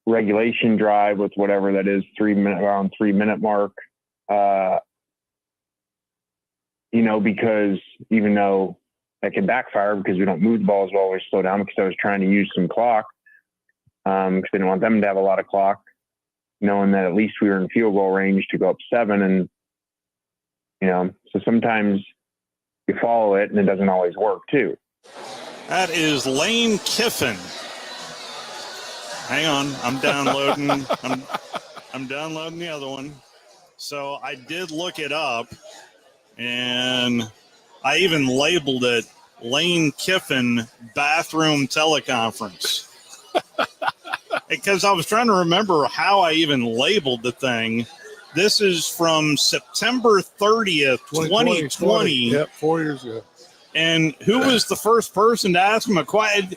regulation drive with whatever that is, around 3 minute mark, because even though that can backfire because we don't move the ball as well, we slow down because I was trying to use some clock because I didn't want them to have a lot of clock, knowing that at least we were in field goal range to go up 7. And, so sometimes you follow it and it doesn't always work too. That is Lane Kiffin. Hang on, I'm downloading. I'm downloading the other one. So I did look it up, and I even labeled it Lane Kiffin bathroom teleconference. Because I was trying to remember how I even labeled the thing. This is from September 30th, 2020. Yep, 4 years ago. And who was the first person to ask him a question?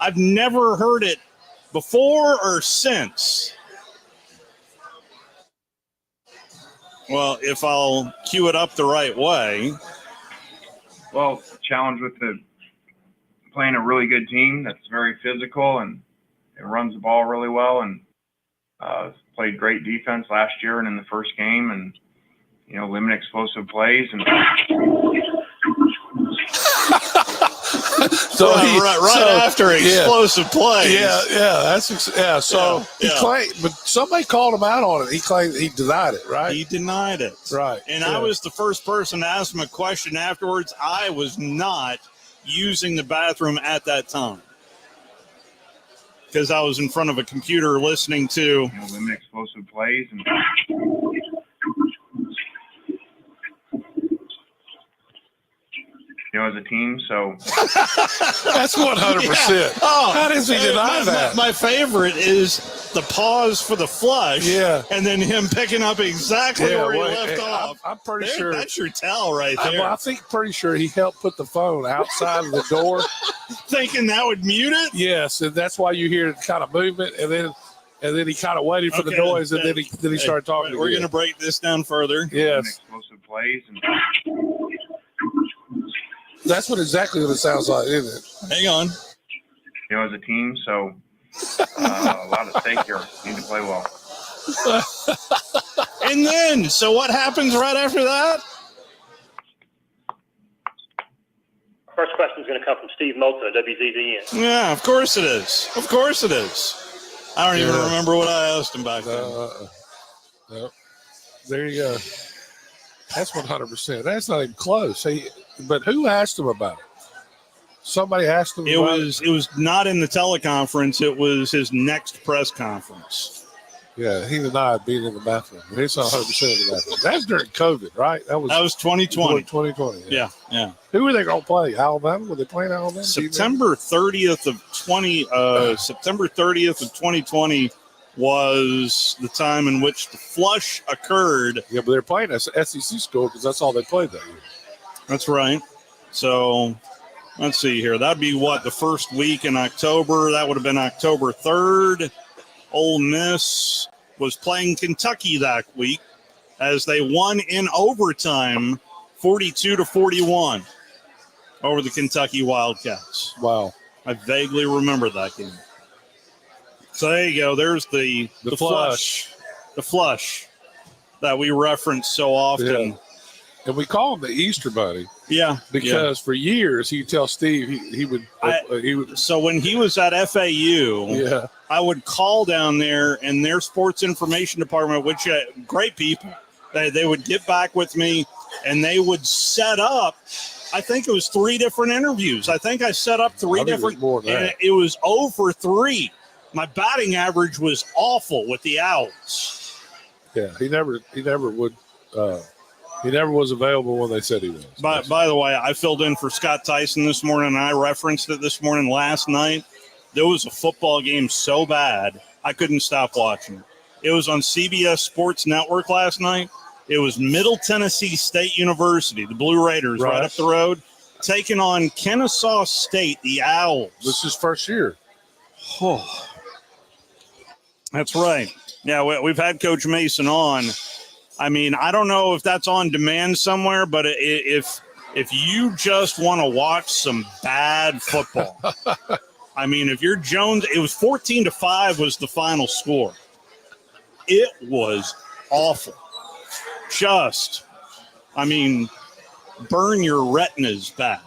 I've never heard it before or since. Well, if I'll cue it up the right way. Well, challenge with playing a really good team that's very physical and it runs the ball really well, and played great defense last year and in the first game, and limit explosive plays and. After explosive plays. So he claimed, but somebody called him out on it. He claimed he denied it, right? He denied it. Right. And I was the first person to ask him a question afterwards. I was not using the bathroom at that time because I was in front of a computer listening to limit explosive plays and. as a team. So that's 100%. Oh, how does he deny that? My favorite is the pause for the flush. Yeah. And then him picking up exactly where he left off. I'm pretty sure. That's your tell right there. I think pretty sure he helped put the phone outside of the door. Thinking that would mute it? Yes, and that's why you hear kind of movement, and then he kind of waited for the noise, and then he started talking. We're going to break this down further. Yes. Explosive plays. And that's exactly what it sounds like, isn't it? Hang on. as a team. So a lot at stake here. Need to play well. And then, so what happens right after that? First question is going to come from Steve Moulton at WZZN. Yeah, of course it is. Of course it is. I don't even remember what I asked him back then. No. There you go. That's 100%. That's not even close. But who asked him about it? Somebody asked him about it? It was not in the teleconference. It was his next press conference. Yeah, he denied being in the bathroom. He's not 100% in the bathroom. That's during COVID, right? That was 2020. 2020. Yeah. Who were they going to play? Alabama? Were they playing Alabama? September 30th of 2020 was the time in which the flush occurred. Yeah, but they're playing a SEC school because that's all they played that year. That's right. So let's see here. That'd be the first week in October. That would have been October 3rd. Ole Miss was playing Kentucky that week as they won in overtime 42-41 over the Kentucky Wildcats. Wow. I vaguely remember that game. So there you go. There's the flush. The flush that we reference so often. Yeah. And we call him the Easter Bunny. Yeah. Because for years he'd tell Steve he would. So when he was at FAU, I would call down there, and their sports information department, which great people, they would get back with me, and they would set up. I think it was 3 different interviews. I think I set up 3 different. And it was over 3. My batting average was awful with the Owls. Yeah, he never would. He never was available when they said he was. By the way, I filled in for Scott Tyson this morning, and I referenced it this morning. Last night, there was a football game so bad, I couldn't stop watching it. It was on CBS Sports Network last night. It was Middle Tennessee State University, the Blue Raiders, right up the road, taking on Kennesaw State, the Owls. This is first year. Oh, that's right. Yeah, we've had Coach Mason on. I mean, I don't know if that's on demand somewhere, but if you just want to watch some bad football, I mean, if you're Jones, it was 14-5 was the final score. It was awful. Burn your retinas bad.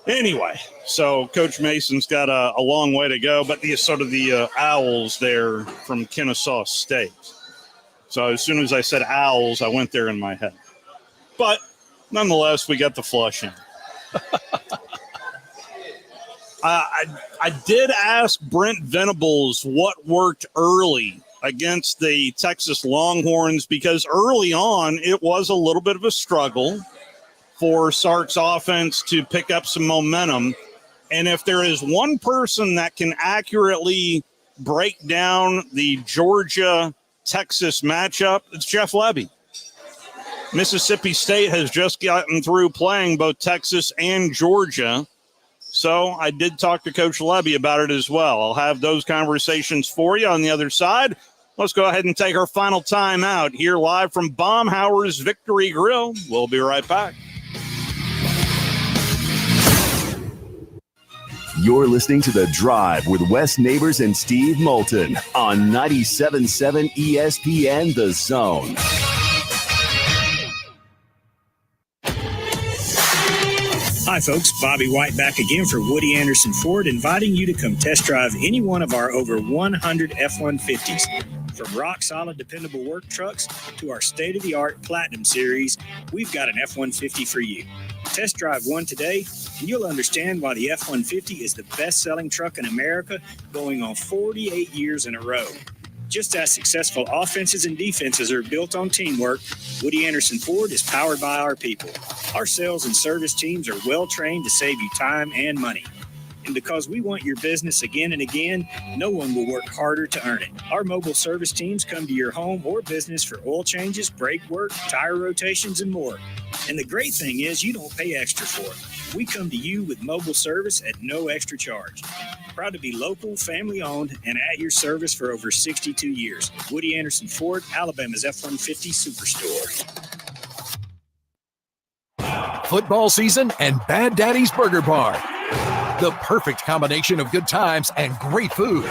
Anyway, so Coach Mason's got a long way to go, but the Owls there from Kennesaw State. So as soon as I said Owls, I went there in my head. But nonetheless, we got the flush in. I did ask Brent Venables what worked early against the Texas Longhorns, because early on it was a little bit of a struggle for Sark's offense to pick up some momentum. And if there is one person that can accurately break down the Georgia-Texas matchup, it's Jeff Lebby. Mississippi State has just gotten through playing both Texas and Georgia. So I did talk to Coach Lebby about it as well. I'll have those conversations for you on the other side. Let's go ahead and take our final time out here live from Baumhower's Victory Grill. We'll be right back. You're listening to The Drive with Wes Neighbors and Steve Moulton on 97.7 ESPN The Zone. Hi, folks. Bobby White back again for Woody Anderson Ford, inviting you to come test drive any one of our over 100 F-150s. From rock-solid, dependable work trucks to our state-of-the-art Platinum Series, we've got an F-150 for you. Test drive one today, and you'll understand why the F-150 is the best-selling truck in America, going on 48 years in a row. Just as successful offenses and defenses are built on teamwork, Woody Anderson Ford is powered by our people. Our sales and service teams are well trained to save you time and money. And because we want your business again and again, no one will work harder to earn it. Our mobile service teams come to your home or business for oil changes, brake work, tire rotations, and more. And the great thing is you don't pay extra for it. We come to you with mobile service at no extra charge. Proud to be local, family-owned, and at your service for over 62 years. Woody Anderson Ford, Alabama's F-150 Superstore. Football season and Bad Daddy's Burger Bar. The perfect combination of good times and great food.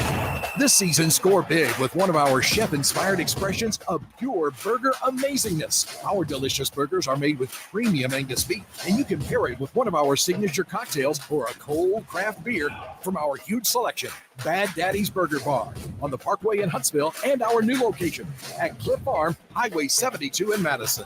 This season, score big with one of our chef-inspired expressions of pure burger amazingness. Our delicious burgers are made with premium Angus beef, and you can pair it with one of our signature cocktails or a cold craft beer from our huge selection. Bad Daddy's Burger Bar on the Parkway in Huntsville and our new location at Cliff Farm, Highway 72 in Madison.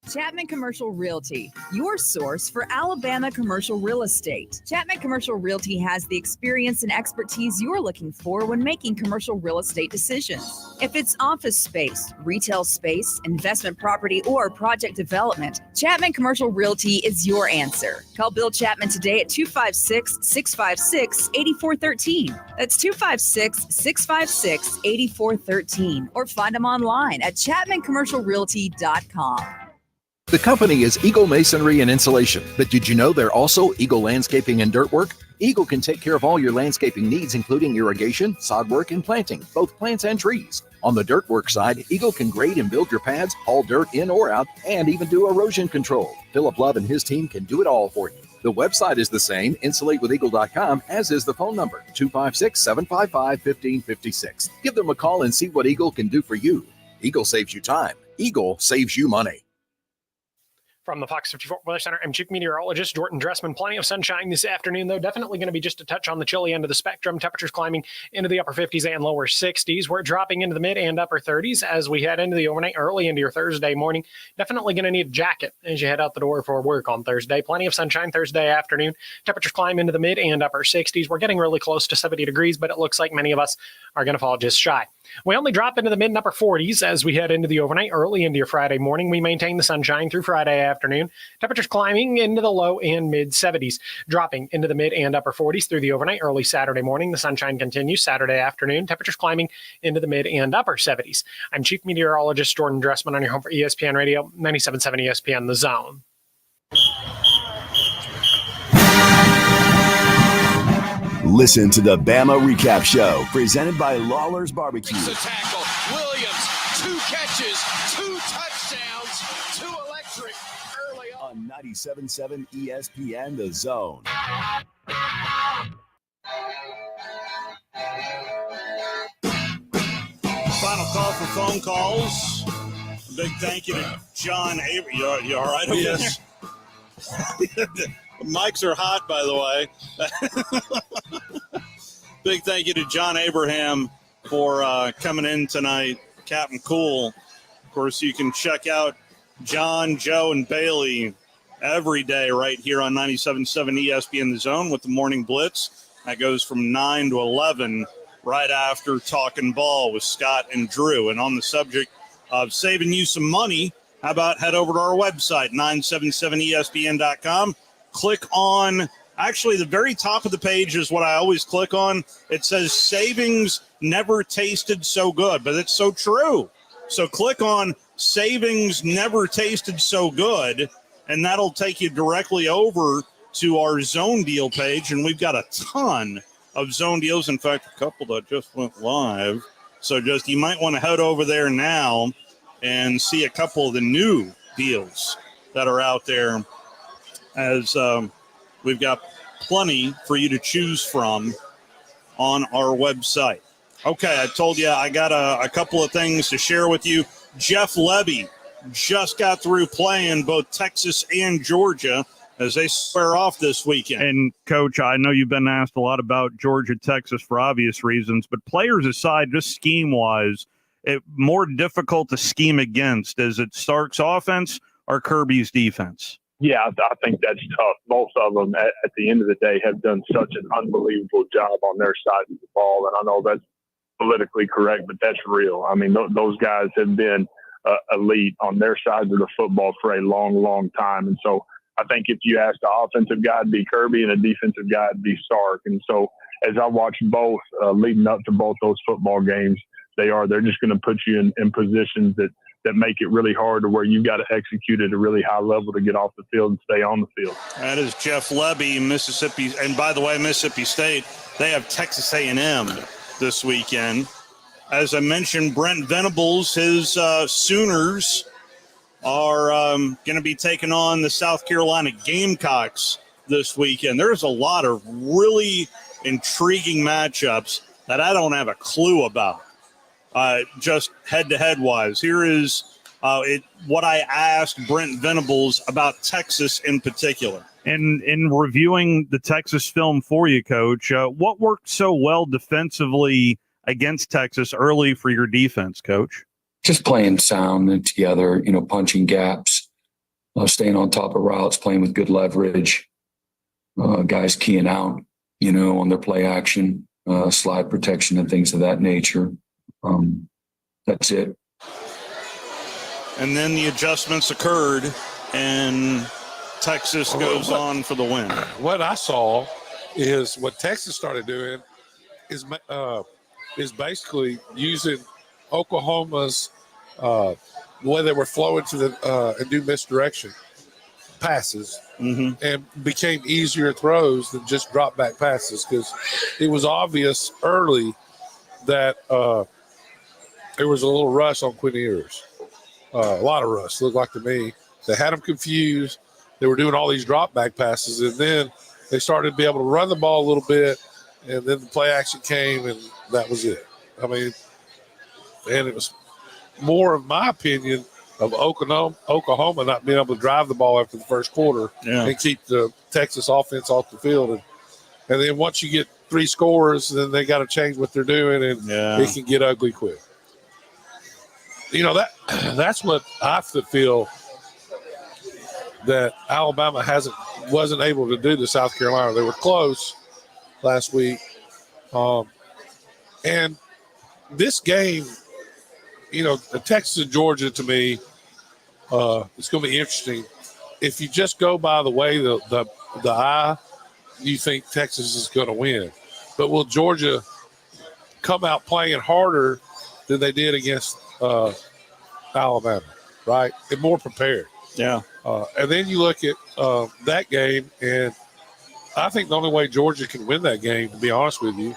Chapman Commercial Realty, your source for Alabama commercial real estate. Chapman Commercial Realty has the experience and expertise you're looking for when making commercial real estate decisions. If it's office space, retail space, investment property, or project development, Chapman Commercial Realty is your answer. Call Bill Chapman today at 256-656-8413. That's 256-656-8413. Or find them online at chapmancommercialrealty.com. The company is Eagle Masonry and Insulation, but did you know they're also Eagle Landscaping and Dirt Work? Eagle can take care of all your landscaping needs, including irrigation, sod work, and planting, both plants and trees. On the dirt work side, Eagle can grade and build your pads, haul dirt in or out, and even do erosion control. Philip Love and his team can do it all for you. The website is the same, insulatewitheagle.com, as is the phone number, 256-755-1556. Give them a call and see what Eagle can do for you. Eagle saves you time. Eagle saves you money. From the Fox 54 Weather Center, I'm Chief Meteorologist Jordan Dressman. Plenty of sunshine this afternoon, though. Definitely going to be just a touch on the chilly end of the spectrum. Temperatures climbing into the upper 50s and lower 60s. We're dropping into the mid and upper 30s as we head into the overnight, early into your Thursday morning. Definitely going to need a jacket as you head out the door for work on Thursday. Plenty of sunshine Thursday afternoon. Temperatures climb into the mid and upper 60s. We're getting really close to 70 degrees, but it looks like many of us are going to fall just shy. We only drop into the mid and upper 40s as we head into the overnight, early into your Friday morning. We maintain the sunshine through Friday afternoon. Temperatures climbing into the low and mid 70s, dropping into the mid and upper 40s through the overnight, early Saturday morning. The sunshine continues Saturday afternoon. Temperatures climbing into the mid and upper 70s. I'm Chief Meteorologist Jordan Dressman on your home for ESPN Radio, 97.7 ESPN The Zone. Listen to the Bama Recap Show, presented by Lawler's Barbecue. Makes a tackle. Williams, 2 catches, 2 touchdowns, 2 electric early on 97.7 ESPN The Zone. Final call for phone calls. A big thank you to John Avery. You all right over Yes. there? Mics are hot, by the way. Big thank you to John Abraham for coming in tonight. Captain Cool. Of course, you can check out John, Joe, and Bailey every day right here on 97.7 ESPN The Zone with the Morning Blitz. That goes from 9 to 11 right after Talking Ball with Scott and Drew. And on the subject of saving you some money, how about head over to our website, 977ESPN.com. Click on, actually, the very top of the page is what I always click on. It says savings never tasted so good, but it's so true. So click on savings never tasted so good, and that'll take you directly over to our zone deal page. And we've got a ton of zone deals. In fact, a couple that just went live. So you might want to head over there now and see a couple of the new deals that are out there, as we've got plenty for you to choose from on our website. Okay, I told you I got a couple of things to share with you. Jeff Levy just got through playing both Texas and Georgia as they square off this weekend. And, Coach, I know you've been asked a lot about Georgia, Texas for obvious reasons, but players aside, just scheme-wise, more difficult to scheme against. Is it Stark's offense or Kirby's defense? Yeah, I think that's tough. Both of them, at the end of the day, have done such an unbelievable job on their side of the ball, and I know that's politically correct, but that's real. I mean, those guys have been elite on their sides of the football for a long, long time. And so I think if you ask the offensive guy, it'd be Kirby, and a defensive guy, it'd be Sark. And so as I watched both leading up to both those football games, they're just going to put you in positions that make it really hard, to where you've got to execute at a really high level to get off the field and stay on the field. That is Jeff Lebby, Mississippi. And by the way, Mississippi State, they have Texas A&M this weekend. As I mentioned, Brent Venables, his Sooners are going to be taking on the South Carolina Gamecocks this weekend. There's a lot of really intriguing matchups that I don't have a clue about, just head-to-head wise. Here is what I asked Brent Venables about Texas in particular. And in reviewing the Texas film for you, Coach, what worked so well defensively against Texas early for your defense, Coach? Just playing sound and together, punching gaps, staying on top of routes, playing with good leverage, guys keying out, on their play action, slide protection and things of that nature. That's it. And then the adjustments occurred, and Texas goes on for the win. What I saw is what Texas started doing is basically using Oklahoma's the way they were flowing to the and do misdirection passes, and became easier throws than just drop back passes, because it was obvious early that there was a little rush on Quinn Ewers. A lot of rush, looked like to me. They had them confused. They were doing all these drop back passes, and then they started to be able to run the ball a little bit, and then the play action came, and that was it. I mean, and it was more, in my opinion, of Oklahoma not being able to drive the ball after the first quarter and keep the Texas offense off the field. And then once you get 3 scores, then they got to change what they're doing, and it can get ugly quick. That's what I feel that Alabama wasn't able to do to South Carolina. They were close last week. And this game, Texas and Georgia, to me, it's going to be interesting. If you just go by the way the eye, you think Texas is going to win. But will Georgia come out playing harder than they did against Alabama, right? And more prepared. Yeah. And then you look at that game, and I think the only way Georgia can win that game, to be honest with you,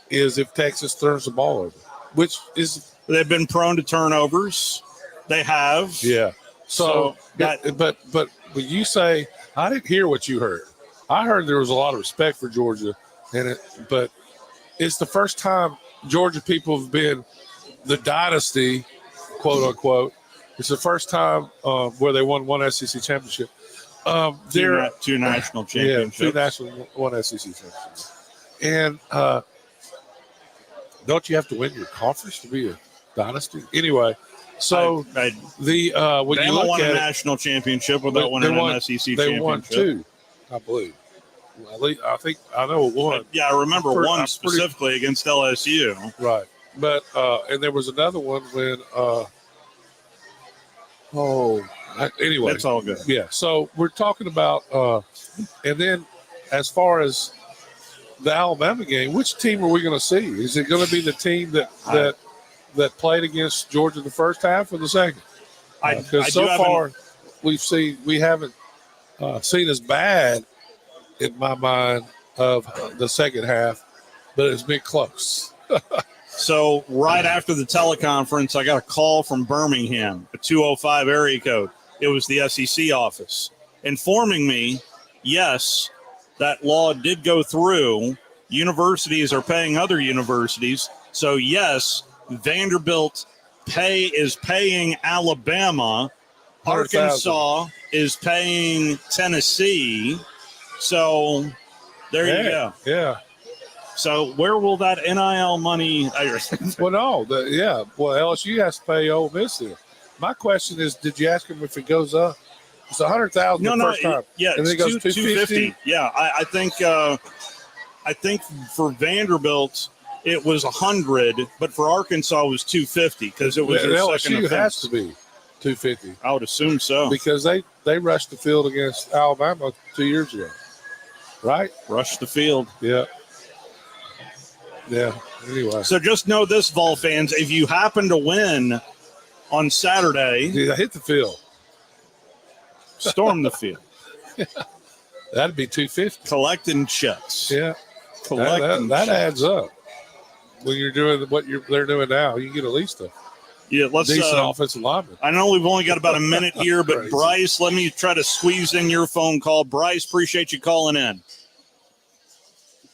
is if Texas turns the ball over, which is – they've been prone to turnovers. They have. Yeah. So but when you say – I didn't hear what you heard. I heard there was a lot of respect for Georgia, but it's the first time Georgia people have been the dynasty, quote unquote. It's the first time where they won one SEC championship. Two national championships. Yeah, one SEC championship. And don't you have to win your conference to be a dynasty? Anyway, so when you look won at a national championship without winning an SEC championship. They won 2, I believe. I think I know one. Yeah, I remember one specifically against LSU. Right, but and there was another one when. Anyway, it's all good. Yeah, so we're talking about, and then as far as the Alabama game, which team are we going to see? Is it going to be the team that played against Georgia the first half or the second? Because so far we haven't seen as bad in my mind of the second half, but it's been close. So right after the teleconference, I got a call from Birmingham, a 205 area code. It was the SEC office informing me, yes, that law did go through. Universities are paying other universities. So, yes, Vanderbilt is paying Alabama. Arkansas is paying Tennessee. So there you go. Yeah. So where will that NIL money? Well, no. Well, LSU has to pay Ole Miss there. My question is, did you ask him if it goes up? It's $100,000 the first time. Yeah, and then it goes $250. Yeah, I think for Vanderbilt, it was 100, but for Arkansas it was 250 because it was their second LSU offense. has to be 250. I would assume so. Because they rushed the field against Alabama 2 years ago. Right? Rushed the field. Yeah. Yeah. Anyway. So just know this, Vol fans, if you happen to win on Saturday, hit the field. Storm the field. That'd be 250. Collecting checks. Yeah. That adds up. When you're doing what they're doing now, you get at least a decent offensive lineman. I know we've only got about a minute here, but Bryce, let me try to squeeze in your phone call. Bryce, appreciate you calling in.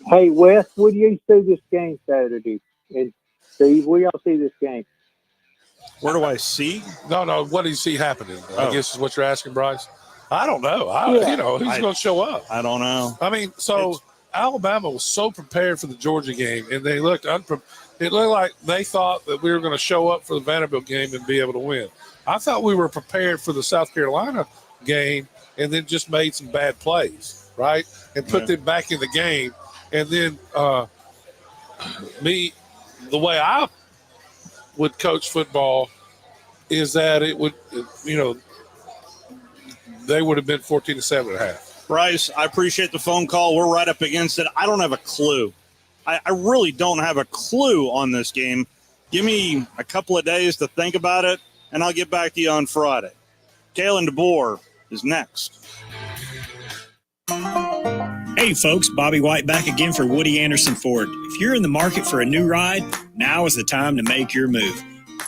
Hey, Wes, what do you see this game Saturday? And Steve, where y'all see this game? Where do I see? No. What do you see happening? Oh. I guess is what you're asking, Bryce. I don't know. Who's going to show up? I don't know. I mean, Alabama was so prepared for the Georgia game, and they looked unprepared. It looked like they thought that we were going to show up for the Vanderbilt game and be able to win. I thought we were prepared for the South Carolina game and then just made some bad plays, right? And put them back in the game. And then the way I would coach football is that it would, they would have been 14-7 at half. Bryce, I appreciate the phone call. We're right up against it. I don't have a clue. I really don't have a clue on this game. Give me a couple of days to think about it, and I'll get back to you on Friday. Kalen DeBoer is next. Hey folks, Bobby White back again for Woody Anderson Ford. If you're in the market for a new ride, now is the time to make your move.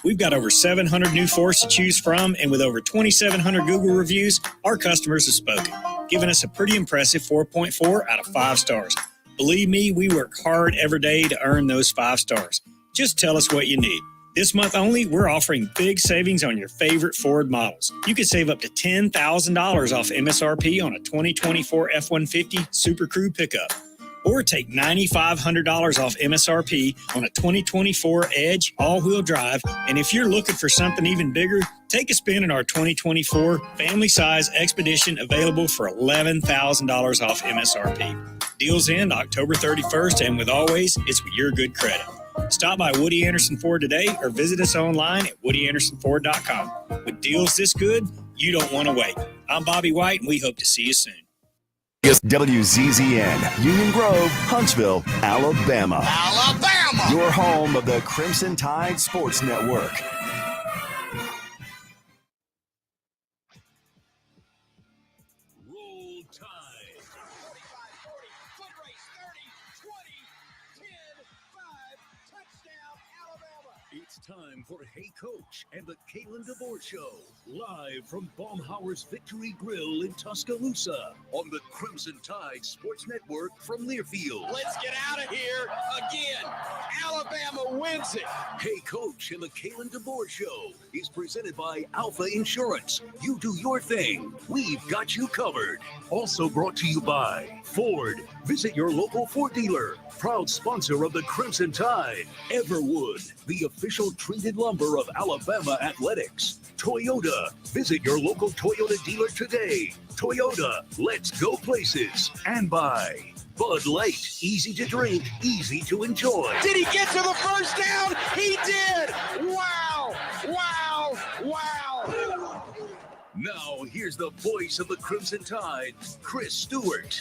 We've got over 700 new Fords to choose from, and with over 2,700 Google reviews, our customers have spoken, giving us a pretty impressive 4.4 out of 5 stars. Believe me, we work hard every day to earn those 5 stars. Just tell us what you need. This month only, we're offering big savings on your favorite Ford models. You can save up to $10,000 off MSRP on a 2024 F-150 Super Crew pickup. Or take $9,500 off MSRP on a 2024 Edge all-wheel drive. And if you're looking for something even bigger, take a spin in our 2024 family-size Expedition available for $11,000 off MSRP. Deals end October 31st, and with always, it's with your good credit. Stop by Woody Anderson Ford today or visit us online at WoodyAndersonFord.com. With deals this good, you don't want to wait. I'm Bobby White, and we hope to see you soon. WZZN, Union Grove, Huntsville, Alabama. Alabama! Your home of the Crimson Tide Sports Network. Roll Tide. 45, 40, foot race, 30, 20, 10, 5, touchdown, Alabama. It's time for Hey Coach and the Kalen DeBoer Show, live from Baumhower's Victory Grille in Tuscaloosa on the Crimson Tide Sports Network from Learfield. Let's get out of here again. Alabama wins it. Hey Coach and the Kalen DeBoer Show is presented by Alpha Insurance. You do your thing. We've got you covered. Also brought to you by Ford. Visit your local Ford dealer. Proud sponsor of the Crimson Tide. Everwood, the official treated lumber of Alabama athletics. Toyota. Visit your local Toyota dealer today. Toyota, let's go places. And by Bud Light. Easy to drink, easy to enjoy. Did he get to the first down? He did. Wow. Wow. Wow. Now, here's the voice of the Crimson Tide, Chris Stewart.